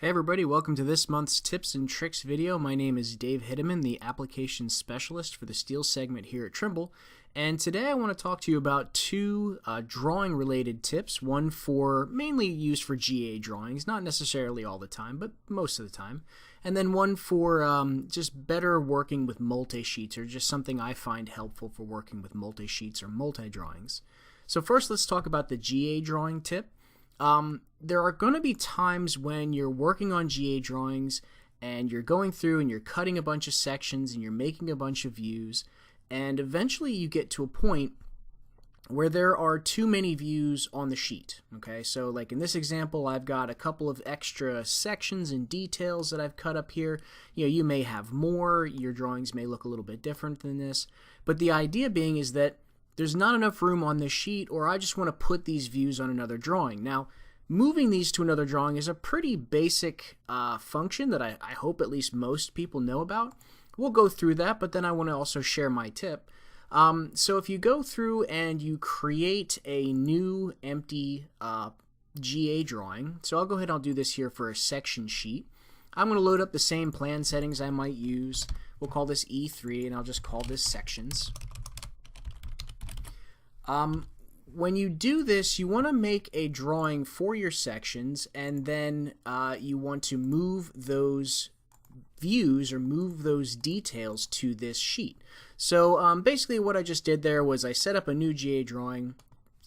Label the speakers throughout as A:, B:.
A: Hey everybody, welcome to this month's Tips and Tricks video. My name is Dave Hideman, the Application Specialist for the Steel segment here at Trimble. And today I want to talk to you about two drawing-related tips, one for mainly used for GA drawings, not necessarily all the time, but most of the time. And then one for just better working with multi-sheets, or just something I find helpful for working with multi-sheets or multi-drawings. So first let's talk about the GA drawing tip. There are going to be times when you're working on GA drawings and you're going through and you're cutting a bunch of sections and you're making a bunch of views, and eventually you get to a point where there are too many views on the sheet. Okay, so like in this example, I've got a couple of extra sections and details that I've cut up here. You may have more, your drawings may look a little bit different than this, but the idea being is that there's not enough room on this sheet, or I just want to put these views on another drawing. Now, moving these to another drawing is a pretty basic function that I hope at least most people know about. We'll go through that, but then I want to also share my tip. So if you go through and you create a new empty GA drawing, so I'll go ahead and I'll do this here for a section sheet. I'm going to load up the same plan settings I might use. We'll call this E3, and I'll just call this sections. When you do this, you want to make a drawing for your sections, and then you want to move those views or move those details to this sheet. So basically what I just did there was I set up a new GA drawing,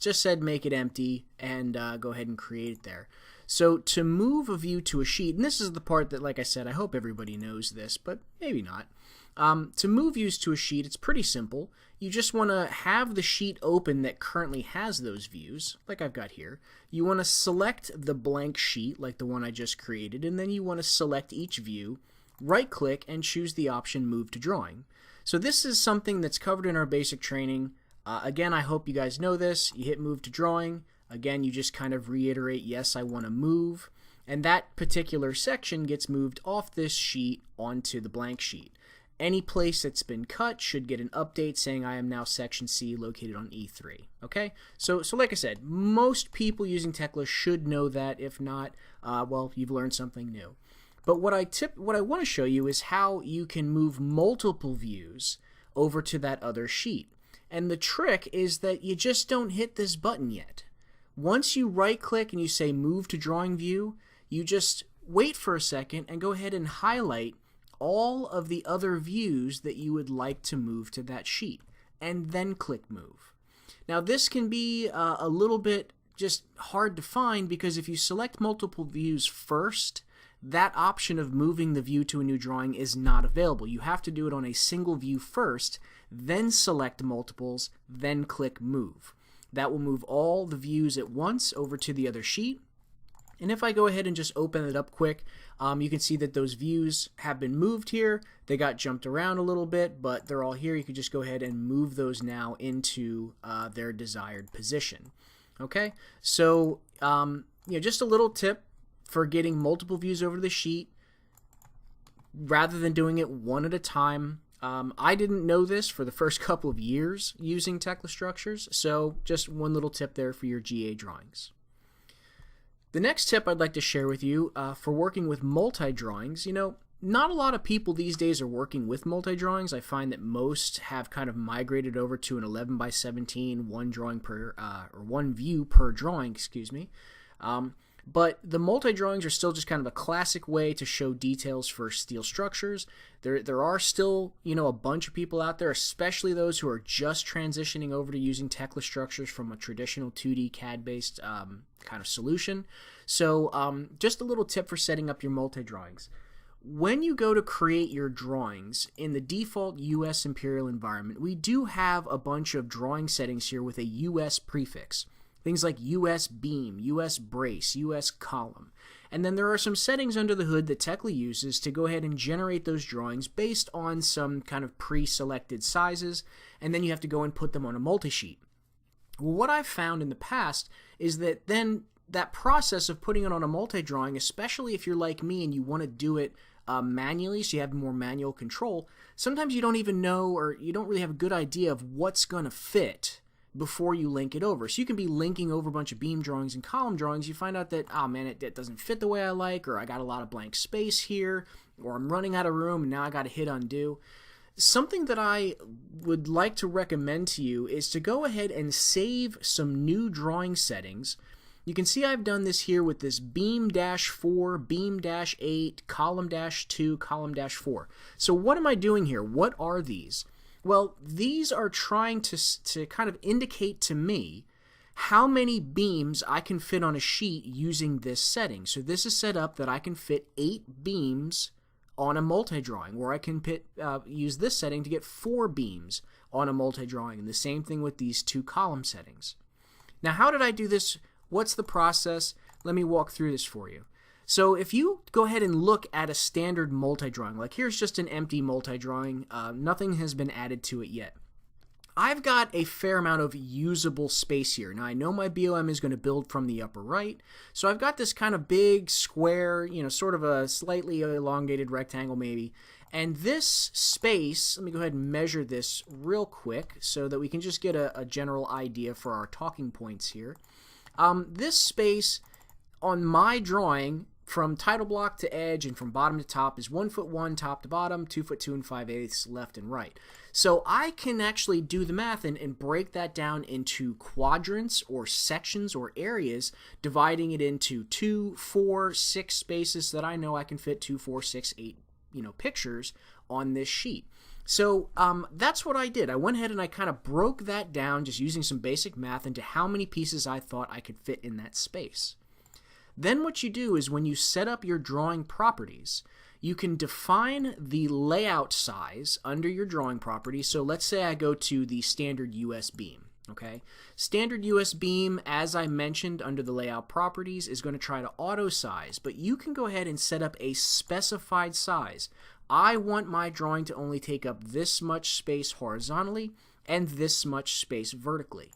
A: just said make it empty, and go ahead and create it there. So to move a view to a sheet, and this is the part that, like I said, I hope everybody knows this, but maybe not. To move views to a sheet, it's pretty simple. You just want to have the sheet open that currently has those views, like I've got here. You want to select the blank sheet, like the one I just created, and then you want to select each view, right-click, and choose the option Move to Drawing. So this is something that's covered in our basic training. Again, I hope you guys know this. You hit Move to Drawing. Again, you just kind of reiterate, yes, I want to move. And that particular section gets moved off this sheet onto the blank sheet. Any place that's been cut should get an update saying I am now section C located on E3. Okay, so like I said, most people using Tekla should know that. If not, well, you've learned something new. But what I want to show you is how you can move multiple views over to that other sheet. And the trick is that you just don't hit this button yet. Once you right-click and you say Move to Drawing View, you just wait for a second and go ahead and highlight all of the other views that you would like to move to that sheet, and then click Move. Now this can be a little bit just hard to find, because if you select multiple views first, that option of moving the view to a new drawing is not available. You have to do it on a single view first, then select multiples, then click Move. That will move all the views at once over to the other sheet. And if I go ahead and just open it up quick, you can see that those views have been moved here. They got jumped around a little bit, but they're all here. You can just go ahead and move those now into their desired position. Okay, so just a little tip for getting multiple views over the sheet rather than doing it one at a time. I didn't know this for the first couple of years using Tekla structures, so just one little tip there for your GA drawings. The next tip I'd like to share with you for working with multi-drawings, not a lot of people these days are working with multi-drawings. I find that most have kind of migrated over to an 11 by 17, one drawing per, or one view per drawing, excuse me. But the multi-drawings are still just kind of a classic way to show details for steel structures. There are still, a bunch of people out there, especially those who are just transitioning over to using Tekla structures from a traditional 2D CAD-based kind of solution. So just a little tip for setting up your multi-drawings. When you go to create your drawings in the default US Imperial environment, we do have a bunch of drawing settings here with a US prefix. Things like US beam, US brace, US column. And then there are some settings under the hood that Tekla uses to go ahead and generate those drawings based on some kind of pre-selected sizes, and then you have to go and put them on a multi-sheet. Well, what I've found in the past is that then that process of putting it on a multi-drawing, especially if you're like me and you want to do it manually, so you have more manual control, sometimes you don't even know, or you don't really have a good idea of what's going to fit before you link it over. So you can be linking over a bunch of beam drawings and column drawings. You find out that, oh man, it doesn't fit the way I like, or I got a lot of blank space here, or I'm running out of room and now I got to hit undo. Something that I would like to recommend to you is to go ahead and save some new drawing settings. You can see I've done this here with this beam-4, beam-8, column-2, column-4. So what am I doing here? What are these? Well, these are trying to kind of indicate to me how many beams I can fit on a sheet using this setting. So this is set up that I can fit 8 beams on a multi-drawing, where I can use this setting to get 4 beams on a multi-drawing, and the same thing with these 2 column settings. Now, how did I do this? What's the process? Let me walk through this for you. So if you go ahead and look at a standard multi-drawing, like here's just an empty multi-drawing, nothing has been added to it yet. I've got a fair amount of usable space here. Now I know my BOM is going to build from the upper right, so I've got this kind of big square, sort of a slightly elongated rectangle maybe. And this space, let me go ahead and measure this real quick so that we can just get a general idea for our talking points here. This space on my drawing from title block to edge and from bottom to top is 1 foot 1 top to bottom, 2 foot 2 5/8 left and right. So I can actually do the math and break that down into quadrants or sections or areas, dividing it into 2, 4, 6 spaces that I know I can fit 2, 4, 6, 8 pictures on this sheet. So that's what I did. I went ahead and I kind of broke that down just using some basic math into how many pieces I thought I could fit in that space. Then what you do is when you set up your drawing properties, you can define the layout size under your drawing property. So let's say I go to the standard US beam. Okay, standard US beam, as I mentioned under the layout properties, is going to try to auto size, but you can go ahead and set up a specified size. I want my drawing to only take up this much space horizontally and this much space vertically.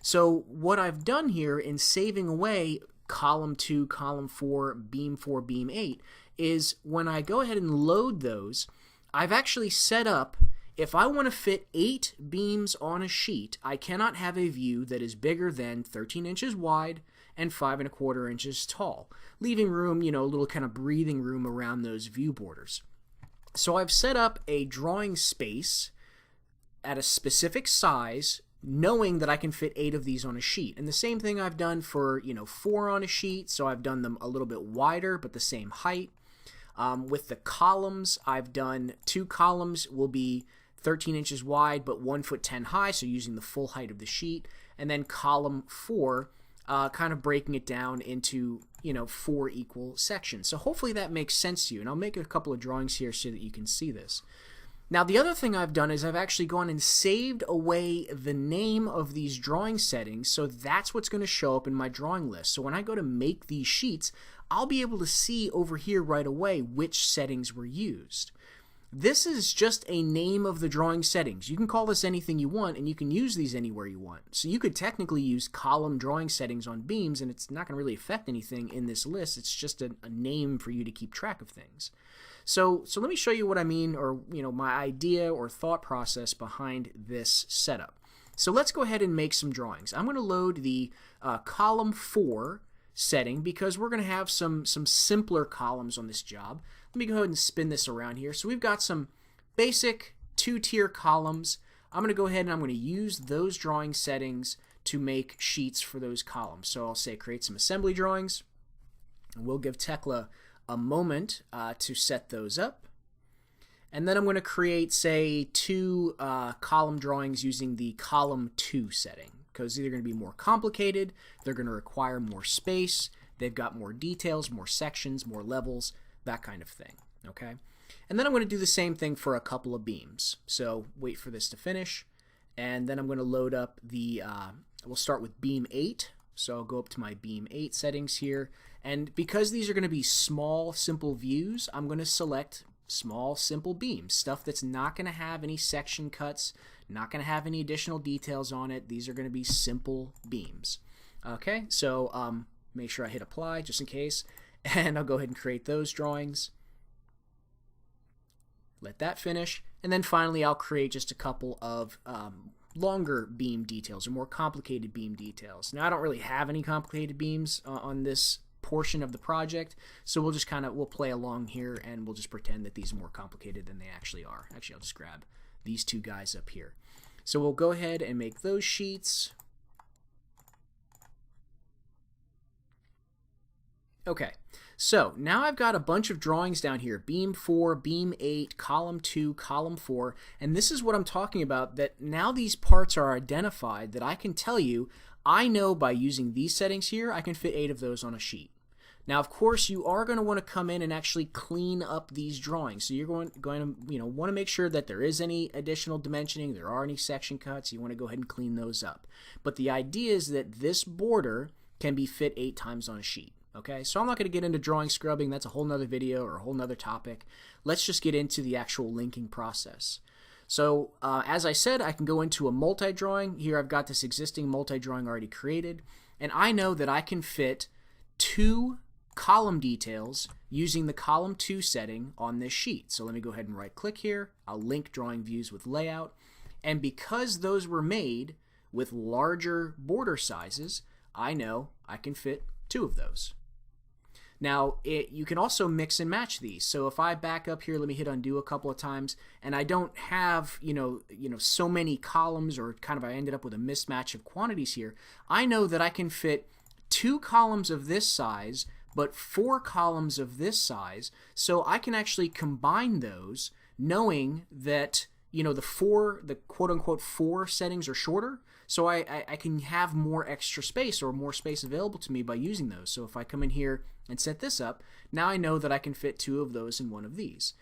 A: So what I've done here in saving away column 2, column 4, beam 8, is when I go ahead and load those, I've actually set up, if I want to fit 8 beams on a sheet, I cannot have a view that is bigger than 13 inches wide and 5 1/4 inches tall, leaving room, a little kind of breathing room around those view borders. So I've set up a drawing space at a specific size, knowing that I can fit 8 of these on a sheet. And the same thing I've done for 4 on a sheet, so I've done them a little bit wider but the same height. With the columns, I've done 2 columns will be 13 inches wide but 1 foot 10 high, so using the full height of the sheet. And then column 4, kind of breaking it down into 4 equal sections. So hopefully that makes sense to you, and I'll make a couple of drawings here so that you can see this. Now the other thing I've done is I've actually gone and saved away the name of these drawing settings, so that's what's going to show up in my drawing list. So when I go to make these sheets, I'll be able to see over here right away which settings were used. This is just a name of the drawing settings. You can call this anything you want, and you can use these anywhere you want. So you could technically use column drawing settings on beams, and it's not going to really affect anything in this list. It's just a name for you to keep track of things. So let me show you what I mean, or my idea or thought process behind this setup. So let's go ahead and make some drawings. I'm going to load the column 4 setting because we're going to have some simpler columns on this job. Let me go ahead and spin this around here. So we've got some basic 2-tier columns. I'm going to go ahead and I'm going to use those drawing settings to make sheets for those columns. So I'll say create some assembly drawings, and we'll give Tekla a moment to set those up. And then I'm going to create, say, 2 column drawings using the column 2 setting, because these are going to be more complicated, they're going to require more space, they've got more details, more sections, more levels, that kind of thing. Okay? And then I'm going to do the same thing for a couple of beams. So wait for this to finish, and then I'm going to load up the, we'll start with beam 8. So I'll go up to my beam 8 settings here, and because these are going to be small, simple views, I'm going to select small, simple beams, stuff that's not going to have any section cuts, not going to have any additional details on it. These are going to be simple beams. Okay, so make sure I hit apply just in case, and I'll go ahead and create those drawings. Let that finish, and then finally I'll create just a couple of longer beam details or more complicated beam details. Now I don't really have any complicated beams on this portion of the project, so we'll just we'll play along here and we'll just pretend that these are more complicated than they actually are. Actually, I'll just grab these two guys up here. So we'll go ahead and make those sheets. Okay, so now I've got a bunch of drawings down here, beam 4, beam 8, column 2, column 4, and this is what I'm talking about, that now these parts are identified that I can tell you, I know by using these settings here, I can fit 8 of those on a sheet. Now, of course, you are going to want to come in and actually clean up these drawings. So you're going to want to make sure that there is any additional dimensioning, there are any section cuts, you want to go ahead and clean those up. But the idea is that this border can be fit 8 times on a sheet. Okay, so I'm not going to get into drawing scrubbing. That's a whole nother video or a whole nother topic. Let's just get into the actual linking process. So as I said, I can go into a multi-drawing. Here I've got this existing multi-drawing already created, and I know that I can fit 2 column details using the column 2 setting on this sheet. So let me go ahead and right click here. I'll link drawing views with layout, and because those were made with larger border sizes, I know I can fit 2 of those. Now, you can also mix and match these. So if I back up here, let me hit undo a couple of times, and I don't have so many columns, or I ended up with a mismatch of quantities here. I know that I can fit 2 columns of this size, but 4 columns of this size. So I can actually combine those, knowing that the quote-unquote 4 settings are shorter, so I can have more extra space or more space available to me by using those. So if I come in here and set this up, now I know that I can fit 2 of those in one of these.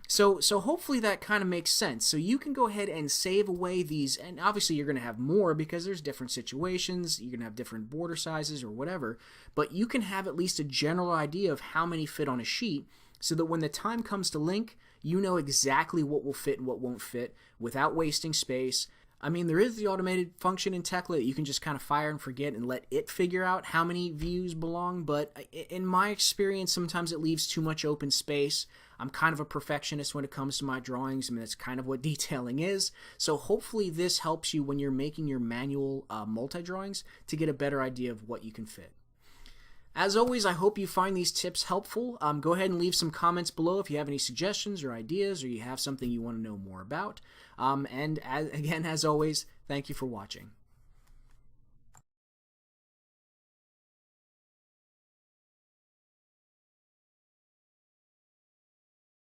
A: So hopefully that kind of makes sense. So you can go ahead and save away these, and obviously you're going to have more because there's different situations, you're going to have different border sizes or whatever, but you can have at least a general idea of how many fit on a sheet, so that when the time comes to link, you know exactly what will fit and what won't fit without wasting space. I mean, there is the automated function in Tekla that you can just kind of fire and forget and let it figure out how many views belong, but in my experience, sometimes it leaves too much open space. I'm kind of a perfectionist when it comes to my drawings. I mean, that's kind of what detailing is. So hopefully this helps you when you're making your manual multi-drawings to get a better idea of what you can fit. As always, I hope you find these tips helpful. Go ahead and leave some comments below if you have any suggestions or ideas, or you have something you want to know more about. And again, as always, thank you for watching.